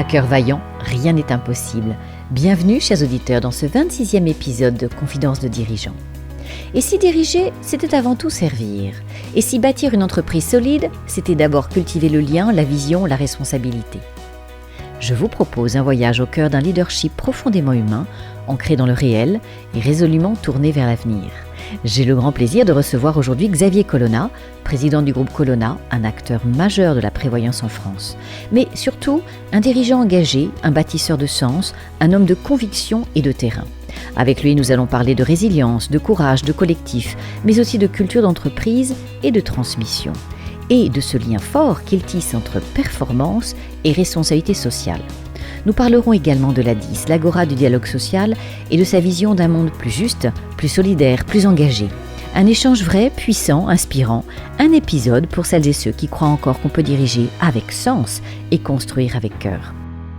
cœur vaillant, rien n'est impossible. Bienvenue, chers auditeurs, dans ce 26e épisode de Confidences de dirigeants. Et si diriger, c'était avant tout servir. Et si bâtir une entreprise solide, c'était d'abord cultiver le lien, la vision, la responsabilité. Je vous propose un voyage au cœur d'un leadership profondément humain, ancré dans le réel et résolument tourné vers l'avenir. J'ai le grand plaisir de recevoir aujourd'hui Xavier Colonna, président du groupe Colonna, un acteur majeur de la prévoyance en France. Mais surtout, un dirigeant engagé, un bâtisseur de sens, un homme de conviction et de terrain. Avec lui, nous allons parler de résilience, de courage, de collectif, mais aussi de culture d'entreprise et de transmission. Et de ce lien fort qu'il tisse entre performance et responsabilité sociale. Nous parlerons également de l'ADIS, l'Agora du dialogue social, et de sa vision d'un monde plus juste, plus solidaire, plus engagé. Un échange vrai, puissant, inspirant, un épisode pour celles et ceux qui croient encore qu'on peut diriger avec sens et construire avec cœur.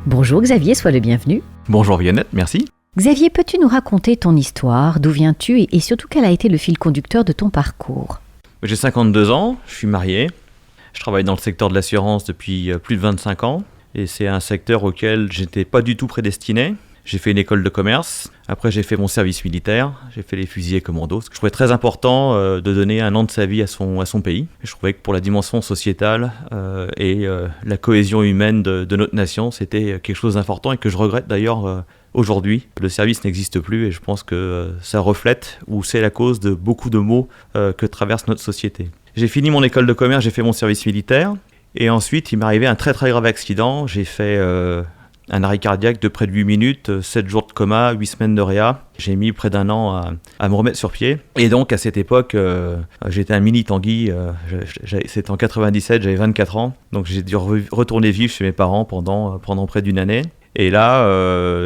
Bonjour Xavier, sois le bienvenu. Bonjour Viannette, merci. Xavier, peux-tu nous raconter ton histoire, d'où viens-tu et surtout quel a été le fil conducteur de ton parcours ? J'ai 52 ans, je suis marié, je travaille dans le secteur de l'assurance depuis plus de 25 ans. Et c'est un secteur auquel j'étais pas du tout prédestiné. J'ai fait une école de commerce, après j'ai fait mon service militaire, j'ai fait les fusiliers commandos. Je trouvais très important de donner un an de sa vie à son pays. Et je trouvais que pour la dimension sociétale et la cohésion humaine de notre nation, c'était quelque chose d'important et que je regrette d'ailleurs aujourd'hui. Le service n'existe plus et je pense que ça reflète ou c'est la cause de beaucoup de maux que traverse notre société. J'ai fini mon école de commerce, j'ai fait mon service militaire. Et ensuite, il m'est arrivé un très très grave accident. J'ai fait un arrêt cardiaque de près de 8 minutes, 7 jours de coma, 8 semaines de réa. J'ai mis près d'un an à me remettre sur pied. Et donc, à cette époque, j'étais un mini Tanguy. C'était en 97, j'avais 24 ans. Donc, j'ai dû retourner vivre chez mes parents pendant près d'une année. Et là,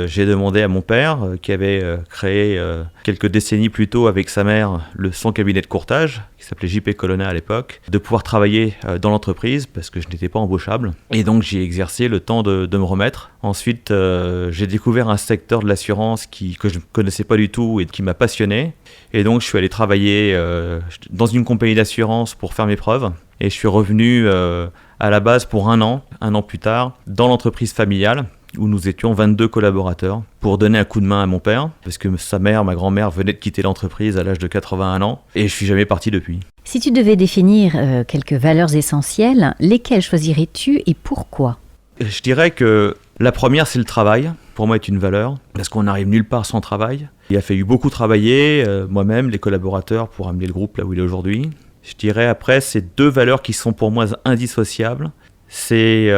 j'ai demandé à mon père, qui avait créé quelques décennies plus tôt avec sa mère son cabinet de courtage, qui s'appelait JP Colonna à l'époque, de pouvoir travailler dans l'entreprise parce que je n'étais pas embauchable. Et donc j'ai exercé le temps de me remettre. Ensuite, j'ai découvert un secteur de l'assurance que je ne connaissais pas du tout et qui m'a passionné. Et donc je suis allé travailler dans une compagnie d'assurance pour faire mes preuves. Et je suis revenu à la base pour un an plus tard, dans l'entreprise familiale, où nous étions 22 collaborateurs, pour donner un coup de main à mon père, parce que ma grand-mère venait de quitter l'entreprise à l'âge de 81 ans, et je suis jamais parti depuis. Si tu devais définir quelques valeurs essentielles, lesquelles choisirais-tu et pourquoi ? Je dirais que la première, c'est le travail. Pour moi, est une valeur, parce qu'on n'arrive nulle part sans travail. Il a fallu beaucoup travailler, moi-même, les collaborateurs, pour amener le groupe là où il est aujourd'hui. Je dirais après, c'est deux valeurs qui sont pour moi indissociables. C'est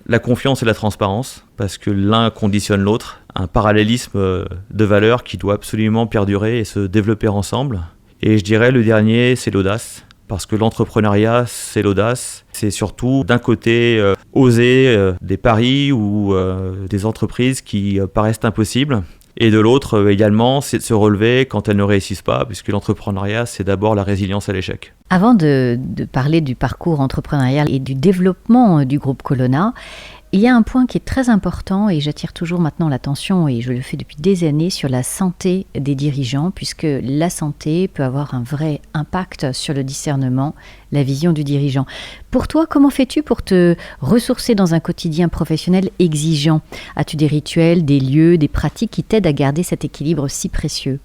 la confiance et la transparence, parce que l'un conditionne l'autre. Un parallélisme de valeurs qui doit absolument perdurer et se développer ensemble. Et je dirais le dernier, c'est l'audace. Parce que l'entrepreneuriat, c'est l'audace. C'est surtout d'un côté oser des paris ou des entreprises qui paraissent impossibles. Et de l'autre également, c'est de se relever quand elles ne réussissent pas, puisque l'entrepreneuriat, c'est d'abord la résilience à l'échec. Avant de parler du parcours entrepreneurial et du développement du groupe Colonna, il y a un point qui est très important et j'attire toujours maintenant l'attention, et je le fais depuis des années, sur la santé des dirigeants, puisque la santé peut avoir un vrai impact sur le discernement, la vision du dirigeant. Pour toi, comment fais-tu pour te ressourcer dans un quotidien professionnel exigeant ? As-tu des rituels, des lieux, des pratiques qui t'aident à garder cet équilibre si précieux ?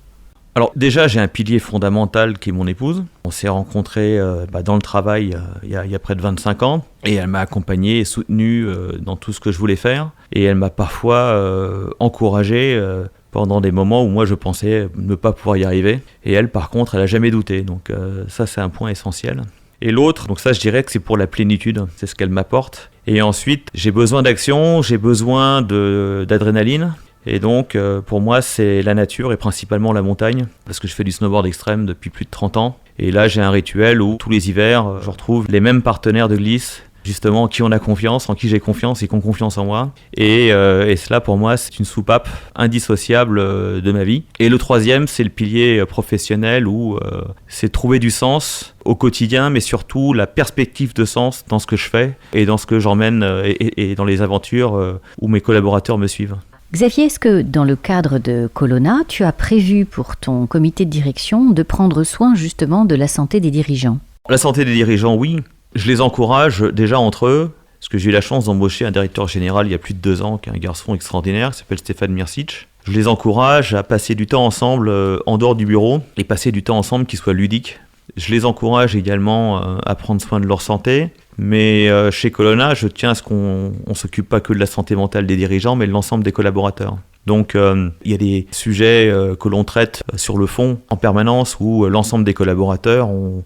Alors déjà, j'ai un pilier fondamental qui est mon épouse. On s'est rencontrés dans le travail il y a près de 25 ans et elle m'a accompagné et soutenu dans tout ce que je voulais faire. Et elle m'a parfois encouragé pendant des moments où moi je pensais ne pas pouvoir y arriver. Et elle, par contre, elle n'a jamais douté. Donc ça, c'est un point essentiel. Et l'autre, donc ça je dirais que c'est pour la plénitude, c'est ce qu'elle m'apporte. Et ensuite, j'ai besoin d'action, j'ai besoin d'adrénaline. Et donc, pour moi, c'est la nature et principalement la montagne, parce que je fais du snowboard extrême depuis plus de 30 ans. Et là, j'ai un rituel où tous les hivers, je retrouve les mêmes partenaires de glisse, justement, en qui on a confiance, en qui j'ai confiance et qui ont confiance en moi. Et cela, pour moi, c'est une soupape indissociable de ma vie. Et le troisième, c'est le pilier professionnel où c'est trouver du sens au quotidien, mais surtout la perspective de sens dans ce que je fais et dans ce que j'emmène et dans les aventures où mes collaborateurs me suivent. Xavier, est-ce que dans le cadre de Colonna, tu as prévu pour ton comité de direction de prendre soin justement de la santé des dirigeants ? La santé des dirigeants, oui. Je les encourage déjà entre eux. Parce que j'ai eu la chance d'embaucher un directeur général il y a plus de 2 ans, qui est un garçon extraordinaire, qui s'appelle Stéphane Mirsic. Je les encourage à passer du temps ensemble en dehors du bureau et passer du temps ensemble qui soit ludique. Je les encourage également à prendre soin de leur santé. Mais chez Colonna, je tiens à ce qu'on ne s'occupe pas que de la santé mentale des dirigeants, mais de l'ensemble des collaborateurs. Donc il y a des sujets que l'on traite sur le fond en permanence où l'ensemble des collaborateurs ont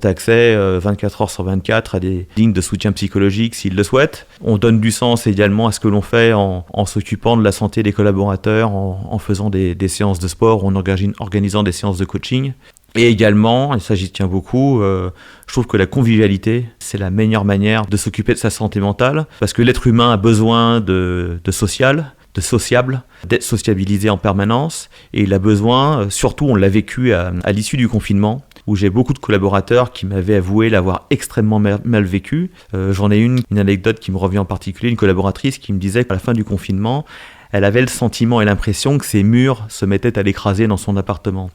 accès 24 heures sur 24 à des lignes de soutien psychologique s'ils le souhaitent. On donne du sens également à ce que l'on fait en s'occupant de la santé des collaborateurs, en faisant des séances de sport, en organisant des séances de coaching. Et également, et ça j'y tiens beaucoup, je trouve que la convivialité, c'est la meilleure manière de s'occuper de sa santé mentale, parce que l'être humain a besoin de social, de sociable, d'être sociabilisé en permanence, et il a besoin, surtout on l'a vécu à l'issue du confinement, où j'ai beaucoup de collaborateurs qui m'avaient avoué l'avoir extrêmement mal vécu. J'en ai une anecdote qui me revient en particulier, une collaboratrice qui me disait qu'à la fin du confinement, elle avait le sentiment et l'impression que ses murs se mettaient à l'écraser dans son appartement.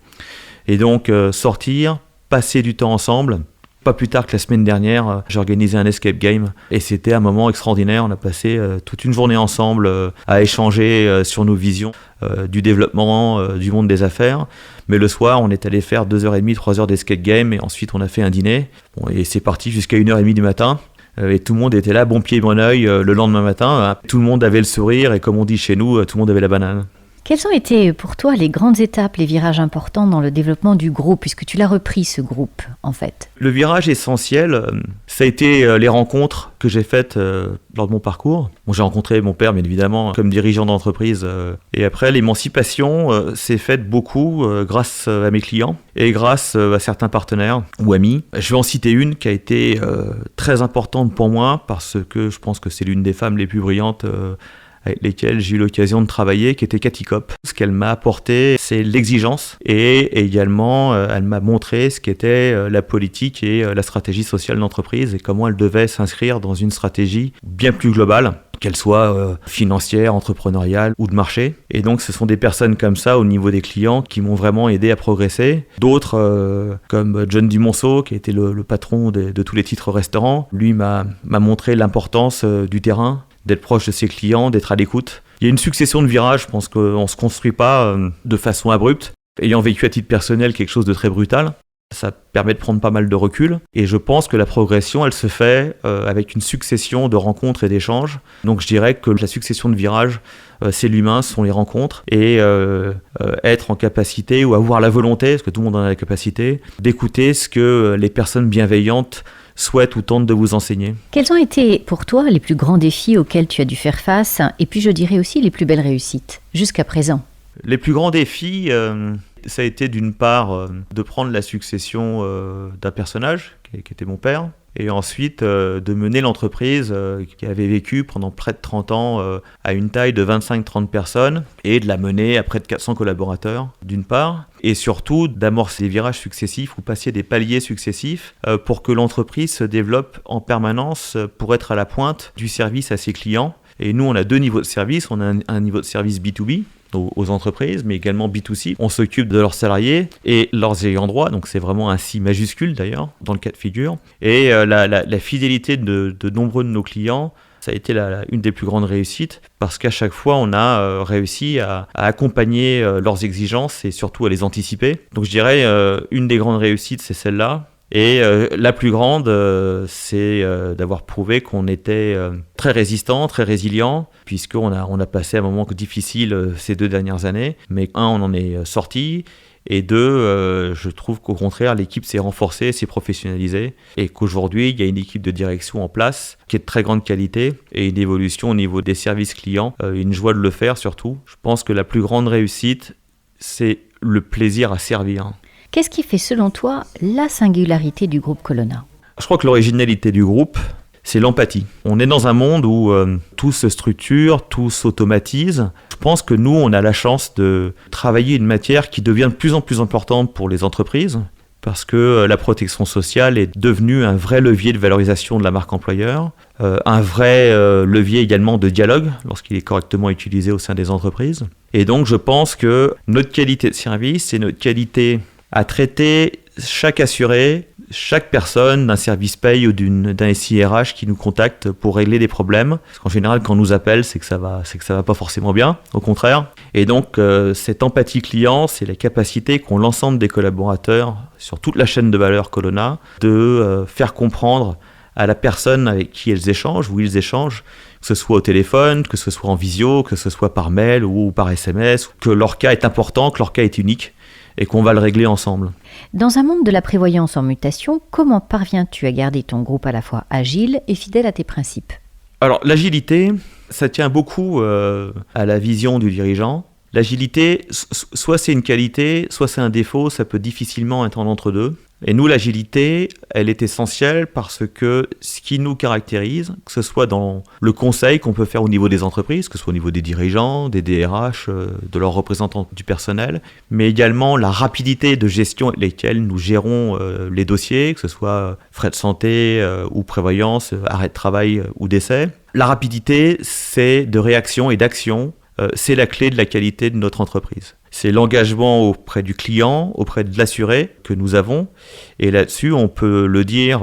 Et donc sortir, passer du temps ensemble. Pas plus tard que la semaine dernière, j'ai organisé un escape game et c'était un moment extraordinaire. On a passé toute une journée ensemble à échanger sur nos visions du développement du monde des affaires. Mais le soir, on est allé faire 2h30, 3 heures d'escape game et ensuite on a fait un dîner. Bon, et c'est parti jusqu'à 1h30 du matin. Et tout le monde était là, bon pied, bon oeil, le lendemain matin. Tout le monde avait le sourire et comme on dit chez nous, tout le monde avait la banane. Quelles ont été pour toi les grandes étapes, les virages importants dans le développement du groupe, puisque tu l'as repris ce groupe en fait? Le virage essentiel, ça a été les rencontres que j'ai faites lors de mon parcours. Bon, j'ai rencontré mon père bien évidemment comme dirigeant d'entreprise et après l'émancipation s'est faite beaucoup grâce à mes clients et grâce à certains partenaires ou amis. Je vais en citer une qui a été très importante pour moi parce que je pense que c'est l'une des femmes les plus brillantes avec lesquelles j'ai eu l'occasion de travailler, qui était Cathy Kopp. Ce qu'elle m'a apporté, c'est l'exigence et également, elle m'a montré ce qu'était la politique et la stratégie sociale d'entreprise et comment elle devait s'inscrire dans une stratégie bien plus globale, qu'elle soit financière, entrepreneuriale ou de marché. Et donc, ce sont des personnes comme ça, au niveau des clients, qui m'ont vraiment aidé à progresser. D'autres, comme John Dumonceau, qui était le patron de tous les titres restaurants, lui m'a montré l'importance du terrain, d'être proche de ses clients, d'être à l'écoute. Il y a une succession de virages, je pense qu'on ne se construit pas de façon abrupte. Ayant vécu à titre personnel quelque chose de très brutal, ça permet de prendre pas mal de recul. Et je pense que la progression, elle se fait avec une succession de rencontres et d'échanges. Donc je dirais que la succession de virages, c'est l'humain, ce sont les rencontres. Et être en capacité ou avoir la volonté, parce que tout le monde en a la capacité, d'écouter ce que les personnes bienveillantes souhaitent ou tentent de vous enseigner. Quels ont été pour toi les plus grands défis auxquels tu as dû faire face et puis je dirais aussi les plus belles réussites jusqu'à présent? Les plus grands défis, ça a été d'une part de prendre la succession d'un personnage qui était mon père et ensuite de mener l'entreprise qui avait vécu pendant près de 30 ans à une taille de 25-30 personnes et de la mener à près de 400 collaborateurs d'une part et surtout d'amorcer des virages successifs ou passer des paliers successifs pour que l'entreprise se développe en permanence pour être à la pointe du service à ses clients. Et nous, on a 2 niveaux de service. On a un niveau de service B2B, aux entreprises, mais également B2C. On s'occupe de leurs salariés et leurs ayants droit, donc c'est vraiment un si majuscule d'ailleurs, dans le cas de figure. Et la fidélité de nombreux de nos clients, ça a été une des plus grandes réussites, parce qu'à chaque fois, on a réussi à accompagner leurs exigences et surtout à les anticiper. Donc je dirais, une des grandes réussites, c'est celle-là. Et la plus grande, c'est d'avoir prouvé qu'on était très résistant, très résilient, puisqu'on a passé un moment difficile ces 2 dernières années. Mais on en est sorti. Et 2, je trouve qu'au contraire, l'équipe s'est renforcée, s'est professionnalisée. Et qu'aujourd'hui, il y a une équipe de direction en place qui est de très grande qualité et une évolution au niveau des services clients. Une joie de le faire surtout. Je pense que la plus grande réussite, c'est le plaisir à servir. Qu'est-ce qui fait selon toi la singularité du groupe Colonna? Je crois que l'originalité du groupe, c'est l'empathie. On est dans un monde où tout se structure, tout s'automatise. Je pense que nous, on a la chance de travailler une matière qui devient de plus en plus importante pour les entreprises, parce que la protection sociale est devenue un vrai levier de valorisation de la marque employeur, un vrai levier également de dialogue lorsqu'il est correctement utilisé au sein des entreprises. Et donc, je pense que notre qualité de service et notre qualité à traiter chaque assuré, chaque personne d'un service paye ou d'un SIRH qui nous contacte pour régler des problèmes. Parce qu'en général, quand on nous appelle, c'est que ça va pas forcément bien, au contraire. Et donc, cette empathie client, c'est la capacité qu'ont l'ensemble des collaborateurs sur toute la chaîne de valeur Colonna de faire comprendre à la personne avec qui elles échangent, ou ils échangent, que ce soit au téléphone, que ce soit en visio, que ce soit par mail ou par SMS, que leur cas est important, que leur cas est unique, et qu'on va le régler ensemble. Dans un monde de la prévoyance en mutation, comment parviens-tu à garder ton groupe à la fois agile et fidèle à tes principes ? Alors, l'agilité, ça tient beaucoup à la vision du dirigeant. L'agilité, soit c'est une qualité, soit c'est un défaut, ça peut difficilement être en entre-deux. Et nous, l'agilité, elle est essentielle parce que ce qui nous caractérise, que ce soit dans le conseil qu'on peut faire au niveau des entreprises, que ce soit au niveau des dirigeants, des DRH, de leurs représentants du personnel, mais également la rapidité de gestion avec lesquelles nous gérons les dossiers, que ce soit frais de santé ou prévoyance, arrêt de travail ou décès. La rapidité, c'est de réaction et d'action, c'est la clé de la qualité de notre entreprise. C'est l'engagement auprès du client, auprès de l'assuré que nous avons. Et là-dessus, on peut le dire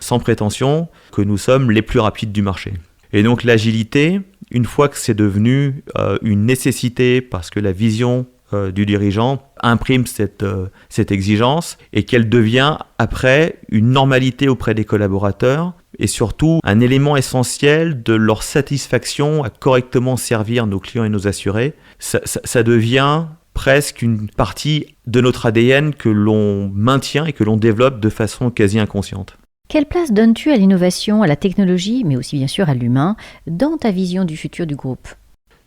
sans prétention que nous sommes les plus rapides du marché. Et donc l'agilité, une fois que c'est devenu une nécessité parce que la vision du dirigeant imprime cette exigence et qu'elle devient après une normalité auprès des collaborateurs et surtout un élément essentiel de leur satisfaction à correctement servir nos clients et nos assurés, ça devient presque une partie de notre ADN que l'on maintient et que l'on développe de façon quasi inconsciente. Quelle place donnes-tu à l'innovation, à la technologie, mais aussi bien sûr à l'humain, dans ta vision du futur du groupe ?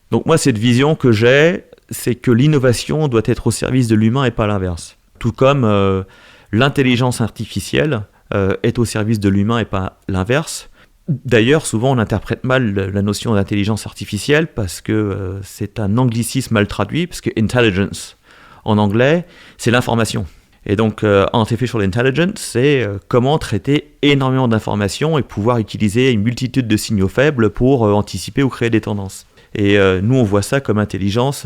Donc moi, cette vision que j'ai, c'est que l'innovation doit être au service de l'humain et pas l'inverse. Tout comme l'intelligence artificielle est au service de l'humain et pas l'inverse. D'ailleurs, souvent on interprète mal la notion d'intelligence artificielle parce que c'est un anglicisme mal traduit, parce que intelligence, en anglais, c'est l'information. Et donc, artificial intelligence, c'est comment traiter énormément d'informations et pouvoir utiliser une multitude de signaux faibles pour anticiper ou créer des tendances. Et nous, on voit ça comme intelligence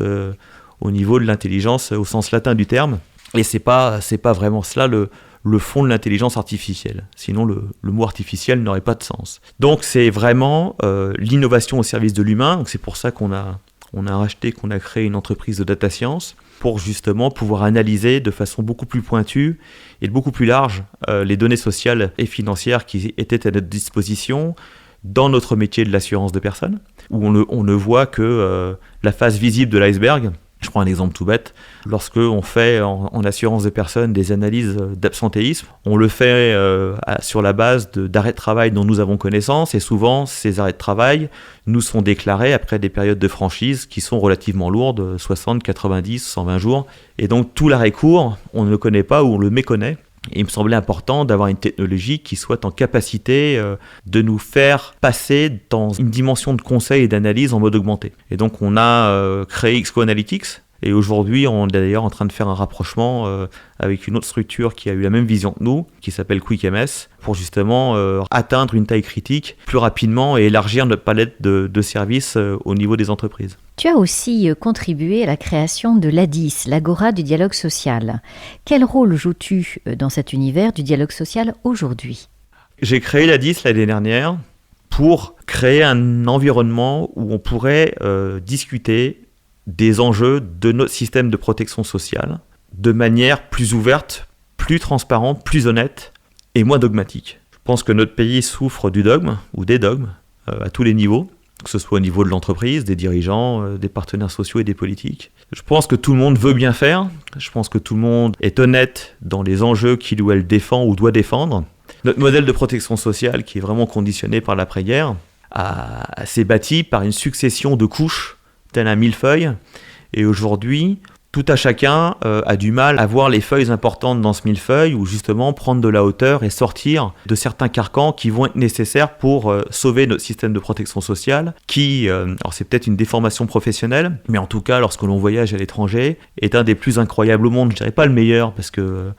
au niveau de l'intelligence au sens latin du terme. Et c'est pas vraiment cela le fond de l'intelligence artificielle. Sinon, le mot artificiel n'aurait pas de sens. Donc, c'est vraiment l'innovation au service de l'humain. Donc, c'est pour ça qu'on a créé une entreprise de data science pour justement pouvoir analyser de façon beaucoup plus pointue et beaucoup plus large les données sociales et financières qui étaient à notre disposition dans notre métier de l'assurance de personnes, où on ne voit que la face visible de l'iceberg. Je prends un exemple tout bête. Lorsque on fait en assurance de personnes des analyses d'absentéisme, on le fait sur la base d'arrêts de travail dont nous avons connaissance, et souvent ces arrêts de travail nous sont déclarés après des périodes de franchise qui sont relativement lourdes, 60, 90, 120 jours. Et donc tout l'arrêt court, on ne le connaît pas ou on le méconnaît. Et il me semblait important d'avoir une technologie qui soit en capacité de nous faire passer dans une dimension de conseil et d'analyse en mode augmenté. Et donc on a créé XCO Analytics, et aujourd'hui on est d'ailleurs en train de faire un rapprochement avec une autre structure qui a eu la même vision que nous, qui s'appelle QuickMS, pour justement atteindre une taille critique plus rapidement et élargir notre palette de services au niveau des entreprises. Tu as aussi contribué à la création de l'ADIS, l'Agora du dialogue social. Quel rôle joues-tu dans cet univers du dialogue social aujourd'hui ? J'ai créé l'ADIS l'année dernière pour créer un environnement où on pourrait discuter des enjeux de notre système de protection sociale de manière plus ouverte, plus transparente, plus honnête et moins dogmatique. Je pense que notre pays souffre du dogme ou des dogmes à tous les niveaux, que ce soit au niveau de l'entreprise, des dirigeants, des partenaires sociaux et des politiques. Je pense que tout le monde veut bien faire, je pense que tout le monde est honnête dans les enjeux qu'il ou elle défend ou doit défendre. Notre modèle de protection sociale, qui est vraiment conditionné par l'après-guerre, s'est bâti par une succession de couches, tel un millefeuille, et aujourd'hui, tout à chacun a du mal à voir les feuilles importantes dans ce millefeuille ou justement prendre de la hauteur et sortir de certains carcans qui vont être nécessaires pour sauver notre système de protection sociale qui, alors c'est peut-être une déformation professionnelle, mais en tout cas lorsque l'on voyage à l'étranger, est un des plus incroyables au monde. Je dirais pas le meilleur parce que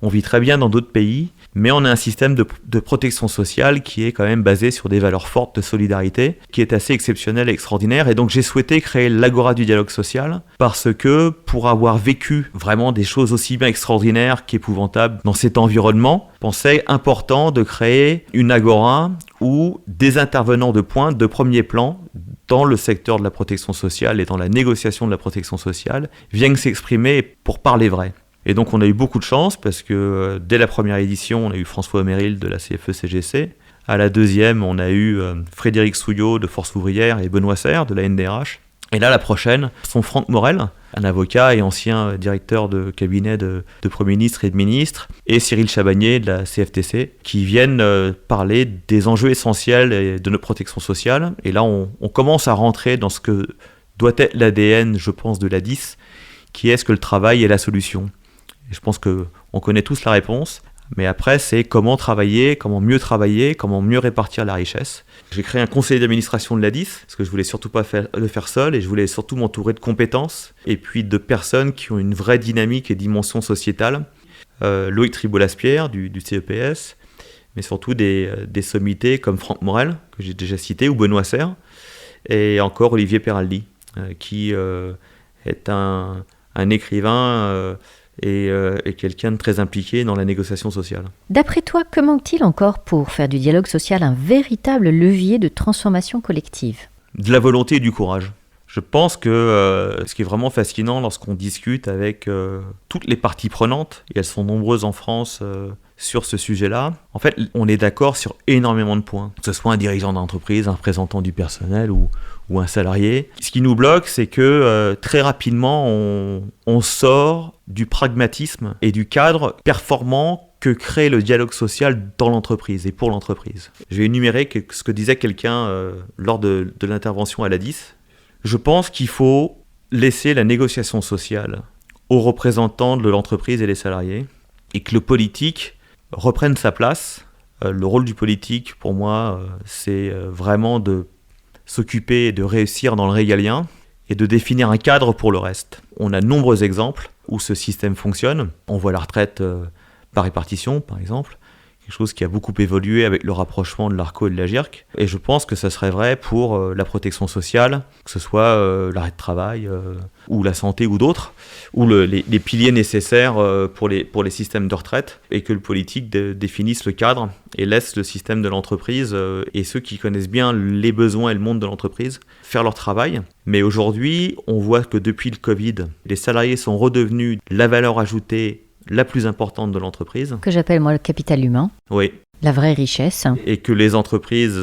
On vit très bien dans d'autres pays, mais on a un système de protection sociale qui est quand même basé sur des valeurs fortes de solidarité, qui est assez exceptionnel et extraordinaire. Et donc j'ai souhaité créer l'Agora du dialogue social, parce que pour avoir vécu vraiment des choses aussi bien extraordinaires qu'épouvantables dans cet environnement, je pensais important de créer une Agora où des intervenants de pointe, de premier plan, dans le secteur de la protection sociale et dans la négociation de la protection sociale, viennent s'exprimer pour parler vrai. Et donc on a eu beaucoup de chance parce que dès la première édition, on a eu François Omeril de la CFE-CGC. À la deuxième, on a eu Frédéric Souillot de Force Ouvrière et Benoît Serre de la NDRH. Et là, la prochaine, sont Franck Morel, un avocat et ancien directeur de cabinet de Premier ministre et de ministre, et Cyril Chabagnier de la CFTC, qui viennent parler des enjeux essentiels de notre protection sociale. Et là, on commence à rentrer dans ce que doit être l'ADN, je pense, de l'ADIS, qui est ce que le travail est la solution. Et je pense qu'on connaît tous la réponse, mais après, c'est comment travailler, comment mieux répartir la richesse. J'ai créé un conseil d'administration de l'ADIS, parce que je voulais surtout pas le faire seul, et je voulais surtout m'entourer de compétences, et puis de personnes qui ont une vraie dynamique et dimension sociétale. Loïc Tribolas-Pierre du CEPS, mais surtout des sommités comme Franck Morel, que j'ai déjà cité, ou Benoît Serre, et encore Olivier Peraldi, qui est un écrivain et quelqu'un de très impliqué dans la négociation sociale. D'après toi, que manque-t-il encore pour faire du dialogue social un véritable levier de transformation collective ? De la volonté et du courage. Je pense que ce qui est vraiment fascinant lorsqu'on discute avec toutes les parties prenantes, et elles sont nombreuses en France sur ce sujet-là, en fait, on est d'accord sur énormément de points. Que ce soit un dirigeant d'entreprise, un représentant du personnel ou un salarié. Ce qui nous bloque, c'est que très rapidement, on sort du pragmatisme et du cadre performant que crée le dialogue social dans l'entreprise et pour l'entreprise. Je vais énumérer ce que disait quelqu'un lors de l'intervention à l'ADIS. Je pense qu'il faut laisser la négociation sociale aux représentants de l'entreprise et des salariés, et que le politique reprenne sa place. Le rôle du politique, pour moi, c'est vraiment de s'occuper et de réussir dans le régalien et de définir un cadre pour le reste. On a de nombreux exemples où ce système fonctionne. On voit la retraite par répartition, par exemple, quelque chose qui a beaucoup évolué avec le rapprochement de l'ARCO et de l'AGIRC. Et je pense que ça serait vrai pour la protection sociale, que ce soit l'arrêt de travail ou la santé ou d'autres, ou les piliers nécessaires pour les systèmes de retraite, et que le politique définisse le cadre et laisse le système de l'entreprise et ceux qui connaissent bien les besoins et le monde de l'entreprise faire leur travail. Mais aujourd'hui, on voit que depuis le Covid, les salariés sont redevenus la valeur ajoutée la plus importante de l'entreprise. Que j'appelle moi le capital humain. Oui. La vraie richesse. Et que les entreprises,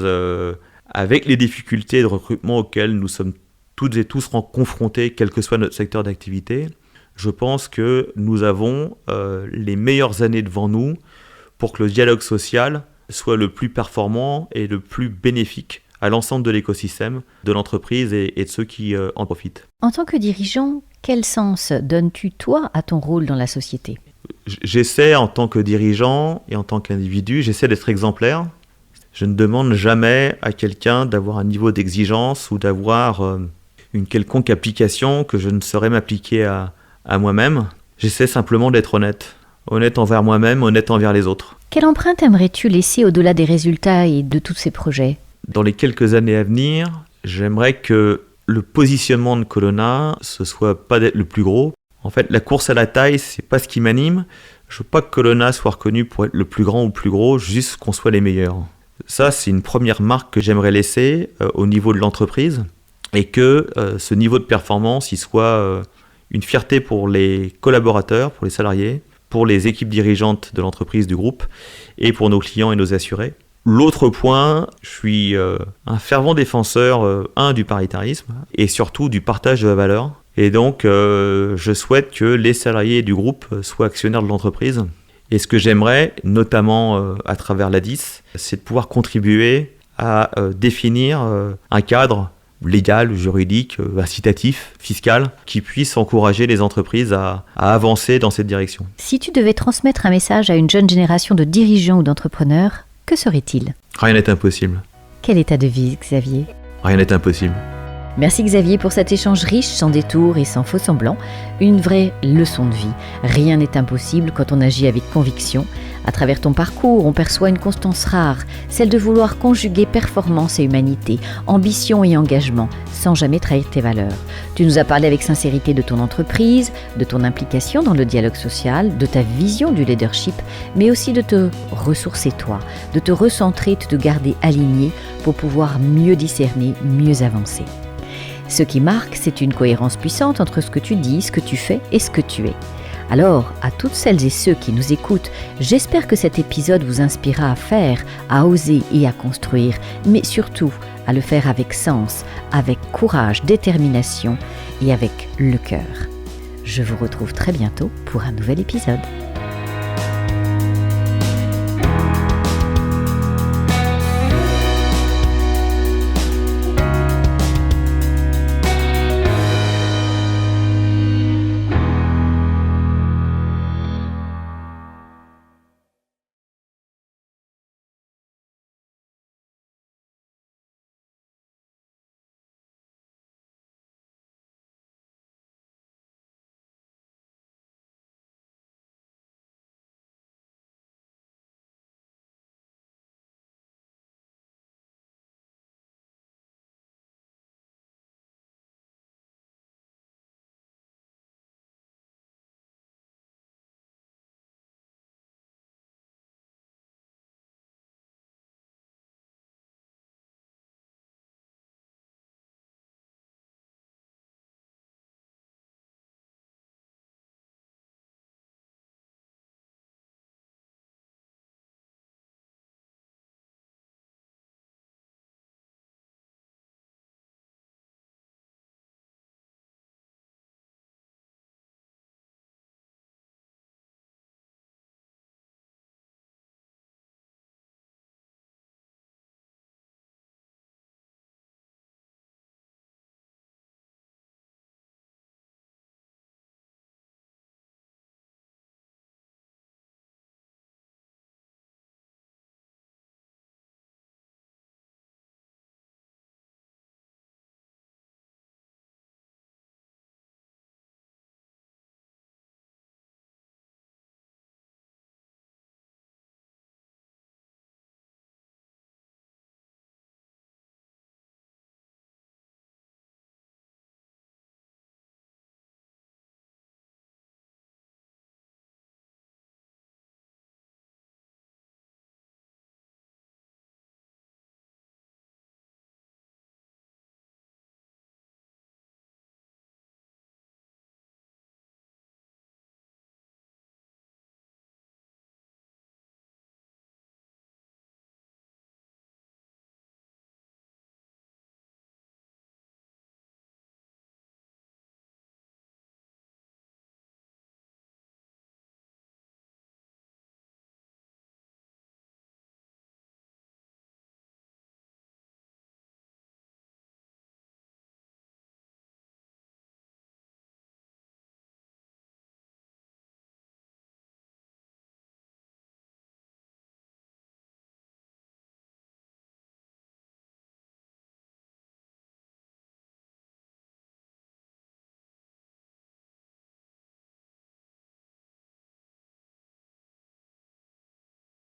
avec les difficultés de recrutement auxquelles nous sommes toutes et tous confrontés, quel que soit notre secteur d'activité, je pense que nous avons les meilleures années devant nous pour que le dialogue social soit le plus performant et le plus bénéfique à l'ensemble de l'écosystème de l'entreprise et de ceux qui en profitent. En tant que dirigeant, quel sens donnes-tu, toi, à ton rôle dans la société ? J'essaie, en tant que dirigeant et en tant qu'individu, j'essaie d'être exemplaire. Je ne demande jamais à quelqu'un d'avoir un niveau d'exigence ou d'avoir une quelconque application que je ne saurais m'appliquer à moi-même. J'essaie simplement d'être honnête. Honnête envers moi-même, honnête envers les autres. Quelle empreinte aimerais-tu laisser au-delà des résultats et de tous ces projets ? Dans les quelques années à venir, j'aimerais que le positionnement de Colonna, ce soit pas d'être le plus gros. En fait, la course à la taille, c'est pas ce qui m'anime. Je veux pas que Colonna soit reconnu pour être le plus grand ou le plus gros, juste qu'on soit les meilleurs. Ça, c'est une première marque que j'aimerais laisser au niveau de l'entreprise, et que ce niveau de performance, il soit une fierté pour les collaborateurs, pour les salariés, pour les équipes dirigeantes de l'entreprise, du groupe, et pour nos clients et nos assurés. L'autre point, je suis un fervent défenseur, du paritarisme et surtout du partage de la valeur. Et donc, je souhaite que les salariés du groupe soient actionnaires de l'entreprise. Et ce que j'aimerais, notamment à travers l'ADIS, c'est de pouvoir contribuer à définir un cadre légal, juridique, incitatif, fiscal, qui puisse encourager les entreprises à avancer dans cette direction. Si tu devais transmettre un message à une jeune génération de dirigeants ou d'entrepreneurs, que serait-il ? Rien n'est impossible. Quelle est ta devise, Xavier ? Rien n'est impossible. Merci Xavier pour cet échange riche, sans détour et sans faux semblants. Une vraie leçon de vie. Rien n'est impossible quand on agit avec conviction. À travers ton parcours, on perçoit une constance rare, celle de vouloir conjuguer performance et humanité, ambition et engagement, sans jamais trahir tes valeurs. Tu nous as parlé avec sincérité de ton entreprise, de ton implication dans le dialogue social, de ta vision du leadership, mais aussi de te ressourcer toi, de te recentrer, de te garder aligné pour pouvoir mieux discerner, mieux avancer. Ce qui marque, c'est une cohérence puissante entre ce que tu dis, ce que tu fais et ce que tu es. Alors, à toutes celles et ceux qui nous écoutent, j'espère que cet épisode vous inspirera à faire, à oser et à construire, mais surtout à le faire avec sens, avec courage, détermination et avec le cœur. Je vous retrouve très bientôt pour un nouvel épisode.